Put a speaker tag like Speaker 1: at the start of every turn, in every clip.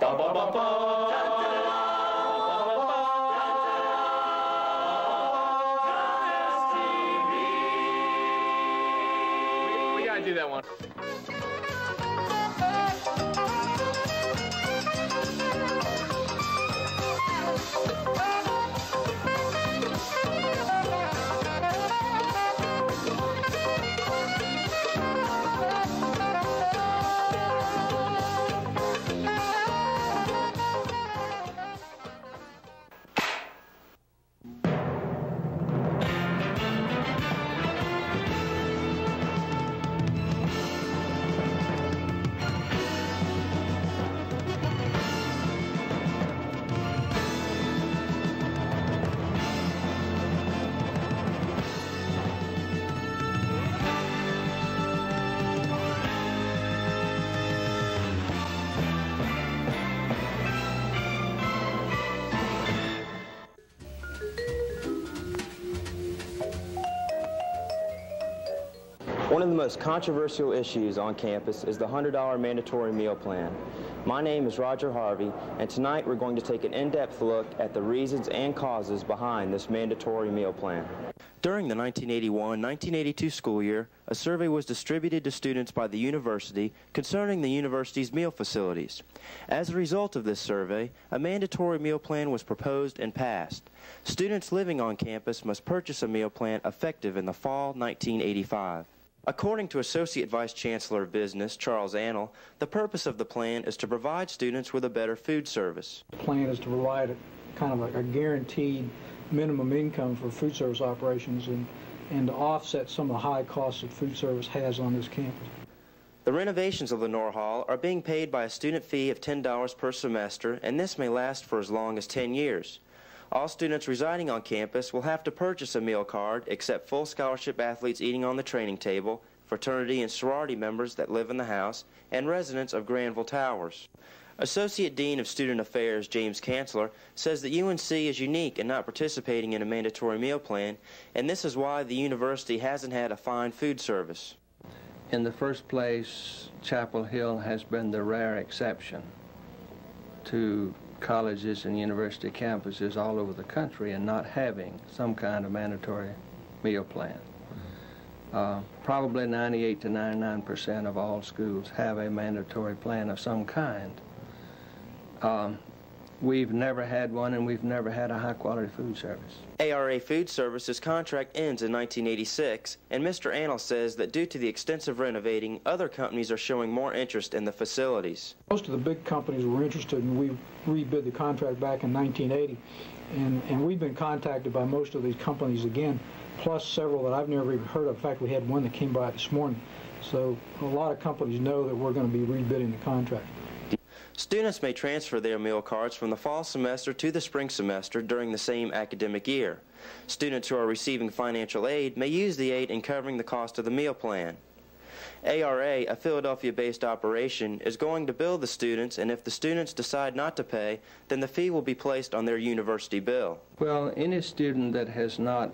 Speaker 1: We gotta do that one.
Speaker 2: One of the most controversial issues on campus is the $100 mandatory meal plan. My name is Roger Harvey, and tonight we're going to take an in-depth look at the reasons and causes behind this mandatory meal plan. During the 1981-1982 school year, a survey was distributed to students by the university concerning the university's meal facilities. As a result of this survey, a mandatory meal plan was proposed and passed. Students living on campus must purchase a meal plan effective in the fall 1985. According to Associate Vice Chancellor of Business, Charles Annell, the purpose of the plan is to provide students with a better food service.
Speaker 3: The plan is to provide kind of a guaranteed minimum income for food service operations and to offset some of the high costs that food service has on this campus.
Speaker 2: The renovations of Lenore Hall are being paid by a student fee of $10 per semester, and this may last for as long as 10 years. All students residing on campus will have to purchase a meal card except full scholarship athletes eating on the training table, fraternity and sorority members that live in the house, and residents of Granville Towers. Associate Dean of Student Affairs, James Chancellor, says that UNC is unique in not participating in a mandatory meal plan, and this is why the university hasn't had a fine food service.
Speaker 4: In the first place, Chapel Hill has been the rare exception to colleges and university campuses all over the country and not having some kind of mandatory meal plan. Probably 98 to 99% of all schools have a mandatory plan of some kind. We've never had one, and we've never had a high-quality food service.
Speaker 2: ARA Food Service's contract ends in 1986, and Mr. Annell says that due to the extensive renovating, other companies are showing more interest in the facilities.
Speaker 3: Most of the big companies were interested, and we rebid the contract back in 1980, and we've been contacted by most of these companies again, plus several that I've never even heard of. In fact, we had one that came by this morning. So a lot of companies know that we're going to be rebidding the contract.
Speaker 2: Students may transfer their meal cards from the fall semester to the spring semester during the same academic year. Students who are receiving financial aid may use the aid in covering the cost of the meal plan. ARA, a Philadelphia-based operation, is going to bill the students, and if the students decide not to pay, then the fee will be placed on their university bill.
Speaker 4: Well, any student that has not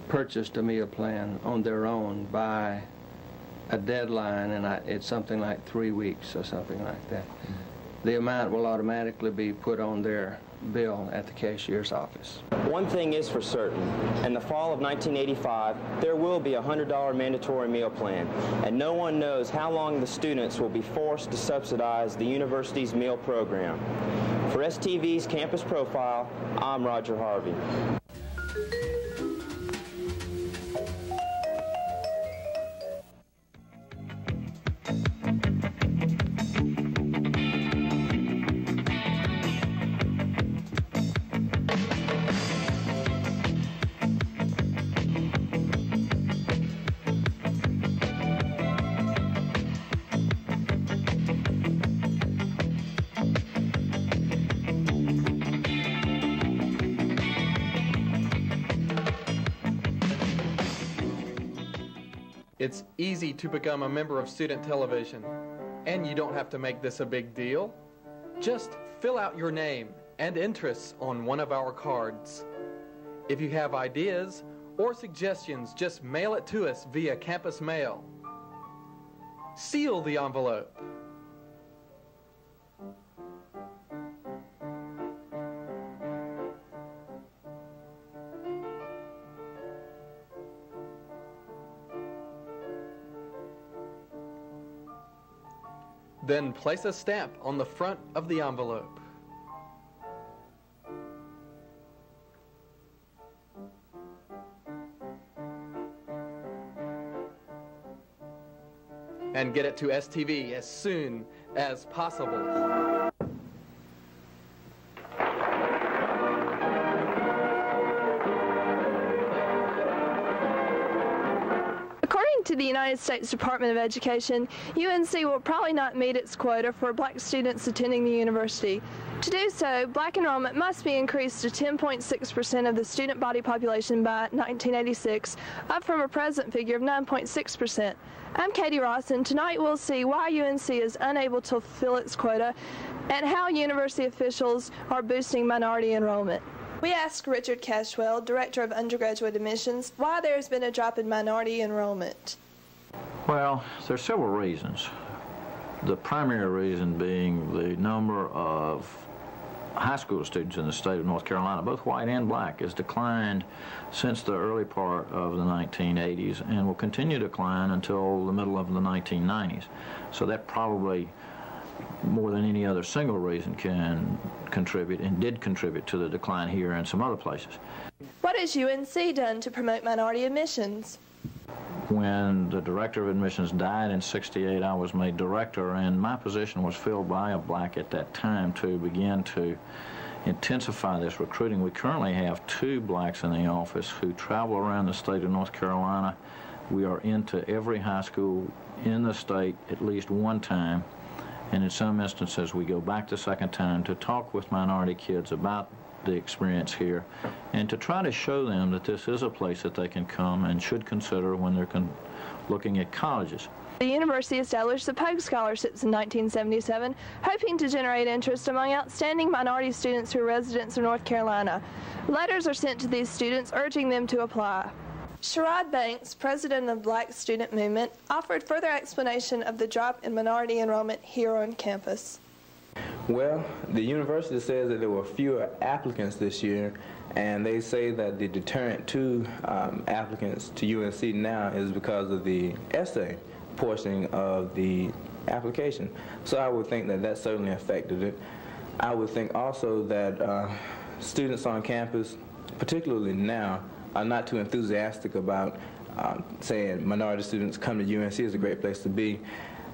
Speaker 4: purchased a meal plan on their own by a deadline, and it's something like 3 weeks or something like that, the amount will automatically be put on their bill at the cashier's office.
Speaker 2: One thing is for certain, in the fall of 1985, there will be a $100 mandatory meal plan, and no one knows how long the students will be forced to subsidize the university's meal program. For STV's Campus Profile, I'm Roger Harvey.
Speaker 5: It's easy to become a member of Student Television, and you don't have to make this a big deal. Just fill out your name and interests on one of our cards. If you have ideas or suggestions, just mail it to us via campus mail. Seal the envelope. Then place a stamp on the front of the envelope. And get it to STV as soon as possible.
Speaker 6: According to the United States Department of Education, UNC will probably not meet its quota for black students attending the university. To do so, black enrollment must be increased to 10.6% of the student body population by 1986, up from a present figure of 9.6%. I'm Katie Ross, and tonight we'll see why UNC is unable to fulfill its quota and how university officials are boosting minority enrollment. We asked Richard Cashwell, Director of Undergraduate Admissions, why there has been a drop in minority enrollment.
Speaker 7: Well, there are several reasons. The primary reason being the number of high school students in the state of North Carolina, both white and black, has declined since the early part of the 1980s and will continue to decline until the middle of the 1990s. So that probably, more than any other single reason, can contribute and did contribute to the decline here and some other places.
Speaker 6: What has UNC done to promote minority admissions?
Speaker 7: When the director of admissions died in '68, I was made director, and my position was filled by a black at that time to begin to intensify this recruiting. We currently have 2 blacks in the office who travel around the state of North Carolina. We are into every high school in the state at least one time, and in some instances we go back the second time to talk with minority kids about the experience here and to try to show them that this is a place that they can come and should consider when they're looking at colleges.
Speaker 6: The university established the Pogue Scholarships in 1977, hoping to generate interest among outstanding minority students who are residents of North Carolina. Letters are sent to these students urging them to apply. Sherrod Banks, president of the Black Student Movement, offered further explanation of the drop in minority enrollment here on campus.
Speaker 8: Well, the university says that there were fewer applicants this year, and they say that the deterrent to applicants to UNC now is because of the essay portion of the application. So I would think that that certainly affected it. I would think also that students on campus, particularly now, are not too enthusiastic about saying minority students come to UNC is a great place to be.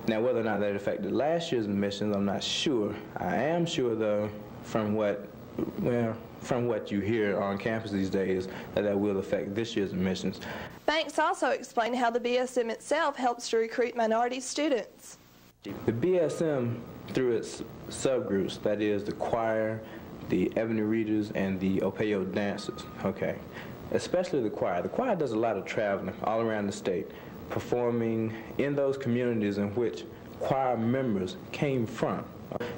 Speaker 8: Now, whether or not that affected last year's admissions, I'm not sure. I am sure, though, from what you hear on campus these days, that will affect this year's admissions.
Speaker 6: Banks also explained how the BSM itself helps to recruit minority students.
Speaker 8: The BSM, through its subgroups, that is the choir, the Ebony Readers, and the Opeo dancers, okay, especially the choir. The choir does a lot of traveling all around the state, performing in those communities in which choir members came from.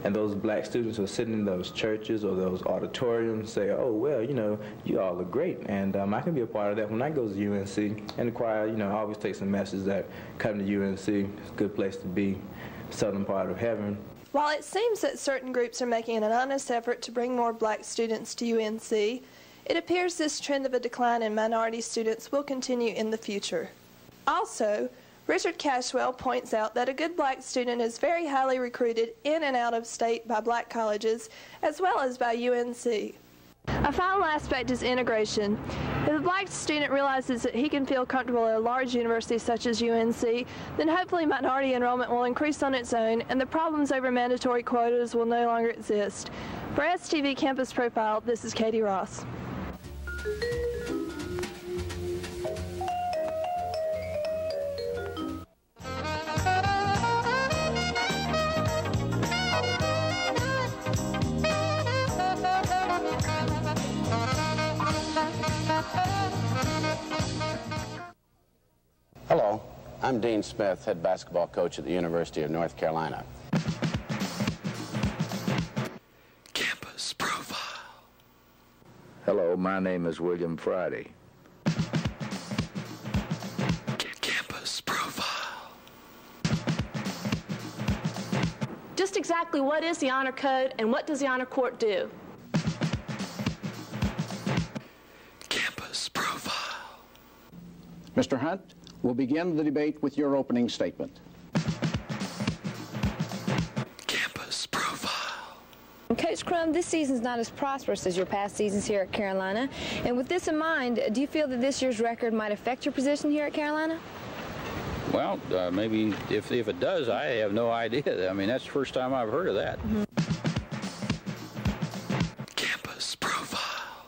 Speaker 8: And those black students who are sitting in those churches or those auditoriums say, oh, well, you know, you all are great, and I can be a part of that when I go to UNC. And the choir, you know, always takes a message that come to UNC, it's a good place to be, southern part of heaven.
Speaker 6: While it seems that certain groups are making an honest effort to bring more black students to UNC, it appears this trend of a decline in minority students will continue in the future. Also, Richard Cashwell points out that a good black student is very highly recruited in and out of state by black colleges, as well as by UNC. A final aspect is integration. If the black student realizes that he can feel comfortable at a large university such as UNC, then hopefully minority enrollment will increase on its own and the problems over mandatory quotas will no longer exist. For STV Campus Profile, this is Katie Ross.
Speaker 9: Hello, I'm Dean Smith, head basketball coach at the University of North Carolina.
Speaker 10: Campus Profile.
Speaker 11: Hello, my name is William Friday.
Speaker 10: Campus Profile.
Speaker 12: Just exactly what is the Honor Code and what does the Honor Court do?
Speaker 10: Campus Profile.
Speaker 13: Mr. Hunt, we'll begin the debate with your opening statement.
Speaker 14: Coach Crum, this season's not as prosperous as your past seasons here at Carolina. And with this in mind, do you feel that this year's record might affect your position here at Carolina?
Speaker 15: Well, maybe if it does, I have no idea. I mean, that's the first time I've heard of that.
Speaker 14: Mm-hmm.
Speaker 10: Campus Profile.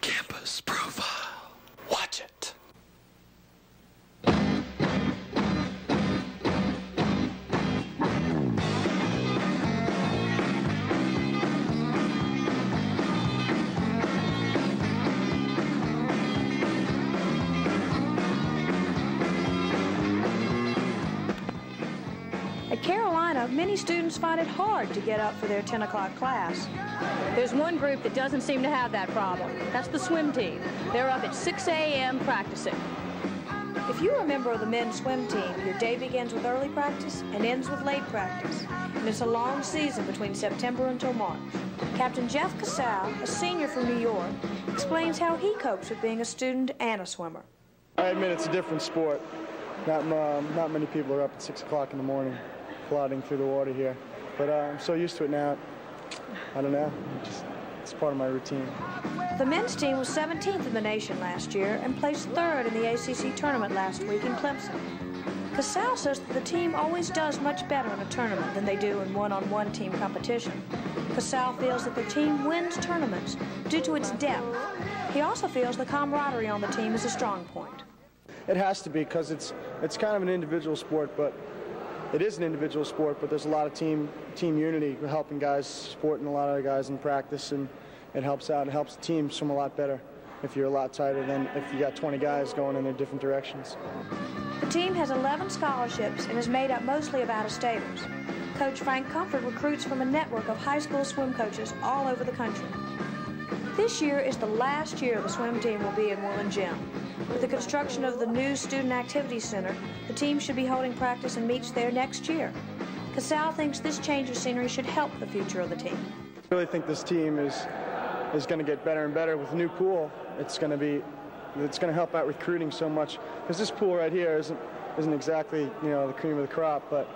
Speaker 10: Campus Profile. Watch it.
Speaker 16: At Carolina, many students find it hard to get up for their 10 o'clock class.
Speaker 17: There's one group that doesn't seem to have that problem. That's the swim team. They're up at 6 a.m. practicing.
Speaker 16: If you're a member of the men's swim team, your day begins with early practice and ends with late practice. And it's a long season between September until March. Captain Jeff Casal, a senior from New York, explains how he copes with being a student and a swimmer.
Speaker 18: I admit it's a different sport. Not many people are up at 6 o'clock in the morning plodding through the water here. But I'm so used to it now. I don't know. It's part of my routine.
Speaker 16: The men's team was 17th in the nation last year and placed 3rd in the ACC tournament last week in Clemson. Casal says that the team always does much better in a tournament than they do in one-on-one team competition. Casal feels that the team wins tournaments due to its depth. He also feels the camaraderie on the team is a strong point.
Speaker 18: It has to be, because it's kind of an individual sport, but it is an individual sport, but there's a lot of team unity, helping guys, supporting a lot of the guys in practice, and it helps out. It helps the team swim a lot better if you're a lot tighter than if you got 20 guys going in their different directions.
Speaker 16: The team has 11 scholarships and is made up mostly of out-of-staters. Coach Frank Comfort recruits from a network of high school swim coaches all over the country. This year is the last year the swim team will be in Woolen Gym. With the construction of the new Student Activity Center, the team should be holding practice and meets there next year. Casal thinks this change of scenery should help the future of the team.
Speaker 18: I really think this team is going to get better and better with the new pool. It's going to help out recruiting so much, because this pool right here isn't exactly, you know, the cream of the crop, but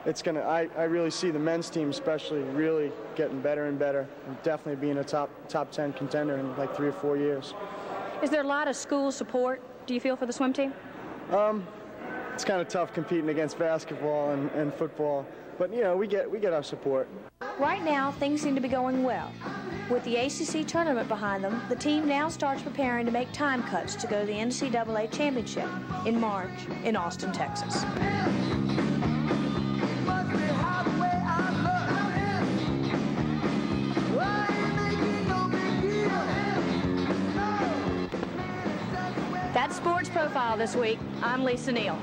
Speaker 18: it's going to, I really see the men's team especially really getting better and better, and definitely being a top 10 contender in like 3 or 4 years.
Speaker 17: Is there a lot of school support, do you feel, for the swim team?
Speaker 18: It's kind of tough competing against basketball and football, but you know, we get our support.
Speaker 16: Right now, things seem to be going well. With the ACC tournament behind them, the team now starts preparing to make time cuts to go to the NCAA championship in March in Austin, Texas.
Speaker 17: That's Sports Profile this week. I'm Lisa Neal.